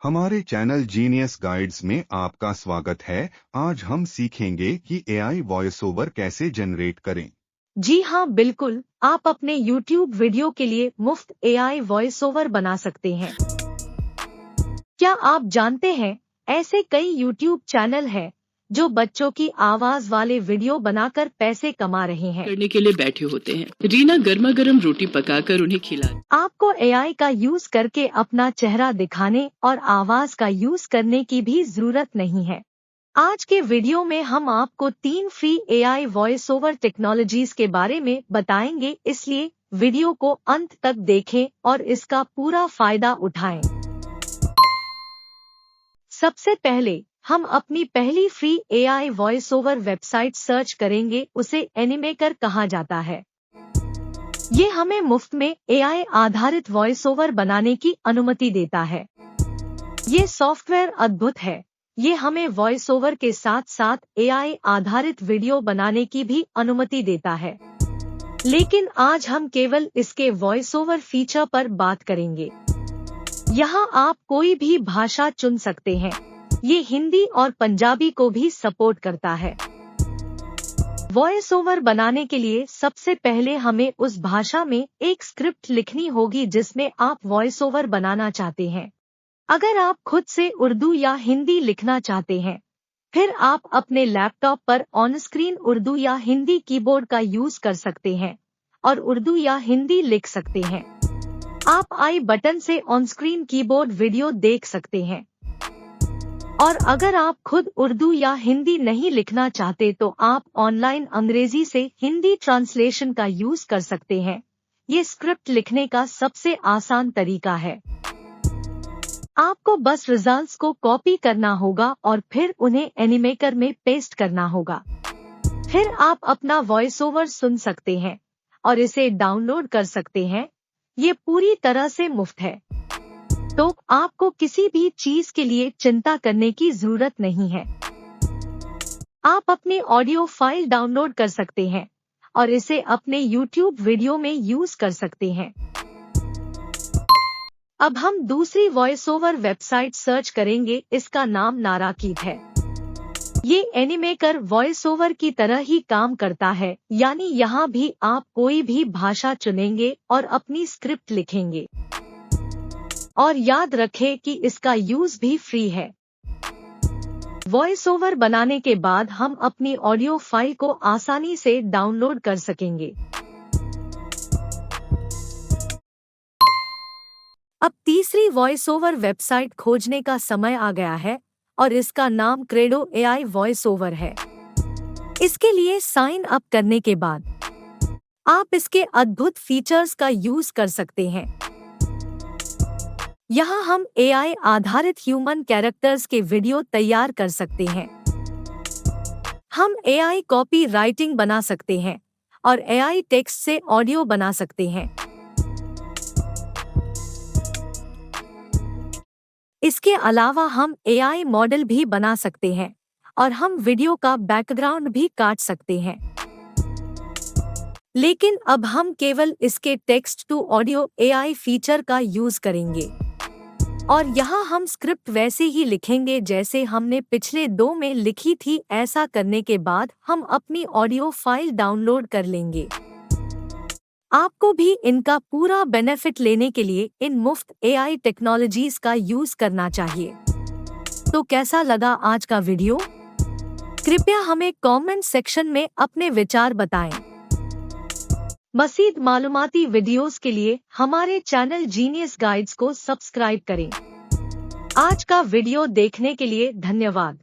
हमारे channel genius guides में आपका स्वागत है। आज हम सीखेंगे कि एआई वॉइस ओवर कैसे जनरेट करें। जी हाँ, बिल्कुल। आप अपने YouTube वीडियो के लिए मुफ्त AI वॉइस ओवर बना सकते हैं। क्या आप जानते हैं, ऐसे कई YouTube चैनल हैं जो बच्चों की आवाज वाले वीडियो बनाकर पैसे कमा रहे हैं। करने के लिए बैठे होते हैं। रीना गर्मा गर्म रोटी पकाकर उन्हें खिला। आपको AI का यूज करके अपना चेहरा दिखाने और आवाज का यूज करने की भी जरूरत नहीं है। आज के वीडियो में हम आपको 3 free AI voice over technologies के बारे में बताएंगे, इसलिए वीडियो को अंत तक देखें और इसका पूरा फायदा उठाएं। सबसे पहले हम अपनी पहली free AI voice over website search करेंगे। उसे एनिमेकर कहा जाता है। ये हमें मुफ्त में AI आधारित वॉइस ओवर बनाने की अनुमति देता है। ये सॉफ्टवेयर अद्भुत है। ये हमें वॉइस ओवर के साथ साथ AI आधारित वीडियो बनाने की भी अनुमति देता है। लेकिन आज हम केवल इसके वॉइस ओवर फीचर पर बात करेंगे। यहाँ आप कोई भी भाषा चुन सकते हैं। ये हिंदी और पंजाबी को भी सपोर्ट करता है। वॉइस ओवर बनाने के लिए सबसे पहले हमें उस भाषा में एक स्क्रिप्ट लिखनी होगी जिसमें आप वॉइस ओवर बनाना चाहते हैं। अगर आप खुद से उर्दू या हिंदी लिखना चाहते हैं, फिर आप अपने लैपटॉप पर ऑन स्क्रीन उर्दू या हिंदी कीबोर्ड का यूज कर सकते हैं और उर्दू या हिंदी लिख सकते हैं। आप आई बटन से ऑन स्क्रीन कीबोर्ड वीडियो देख सकते हैं। और अगर आप खुद उर्दू या हिंदी नहीं लिखना चाहते तो आप ऑनलाइन अंग्रेजी से हिंदी ट्रांसलेशन का यूज कर सकते हैं। ये स्क्रिप्ट लिखने का सबसे आसान तरीका है। आपको बस रिजल्ट्स को कॉपी करना होगा और फिर उन्हें एनिमेकर में पेस्ट करना होगा। फिर आप अपना वॉइस ओवर सुन सकते हैं और इसे डाउनलोड कर सकते हैं। ये पूरी तरह से मुफ्त है, तो आपको किसी भी चीज के लिए चिंता करने की जरूरत नहीं है। आप अपनी ऑडियो फाइल डाउनलोड कर सकते हैं और इसे अपने YouTube वीडियो में यूज कर सकते हैं। अब हम दूसरी वॉइस ओवर वेबसाइट सर्च करेंगे। इसका नाम नाराकीड है। ये एनिमेकर वॉइस ओवर की तरह ही काम करता है, यानी यहाँ भी आप कोई भी भाषा चुनेंगे और अपनी स्क्रिप्ट लिखेंगे। और याद रखें कि इसका यूज भी फ्री है। वॉइस ओवर बनाने के बाद हम अपनी ऑडियो फाइल को आसानी से डाउनलोड कर सकेंगे। अब तीसरी वॉइस ओवर वेबसाइट खोजने का समय आ गया है और इसका नाम क्रेडो AI वॉइस ओवर है। इसके लिए साइन अप करने के बाद आप इसके अद्भुत फीचर्स का यूज कर सकते हैं। यहाँ हम AI आधारित ह्यूमन कैरेक्टर्स के वीडियो तैयार कर सकते हैं। हम AI कॉपी राइटिंग बना सकते हैं और AI टेक्स्ट से ऑडियो बना सकते हैं। इसके अलावा हम AI मॉडल भी बना सकते हैं और हम वीडियो का बैकग्राउंड भी काट सकते हैं। लेकिन अब हम केवल इसके text to audio AI feature का यूज करेंगे और यहाँ हम स्क्रिप्ट वैसे ही लिखेंगे जैसे हमने पिछले 2 में लिखी थी। ऐसा करने के बाद हम अपनी ऑडियो फाइल डाउनलोड कर लेंगे। आपको भी इनका पूरा बेनिफिट लेने के लिए इन मुफ्त AI टेक्नोलॉजीज का यूज करना चाहिए। तो कैसा लगा आज का वीडियो? कृपया हमें कमेंट सेक्शन में अपने विचार बताएं। मज़ीद मालूमाती वीडियोस के लिए हमारे चैनल जीनियस गाइड्स को सब्सक्राइब करें। आज का वीडियो देखने के लिए धन्यवाद।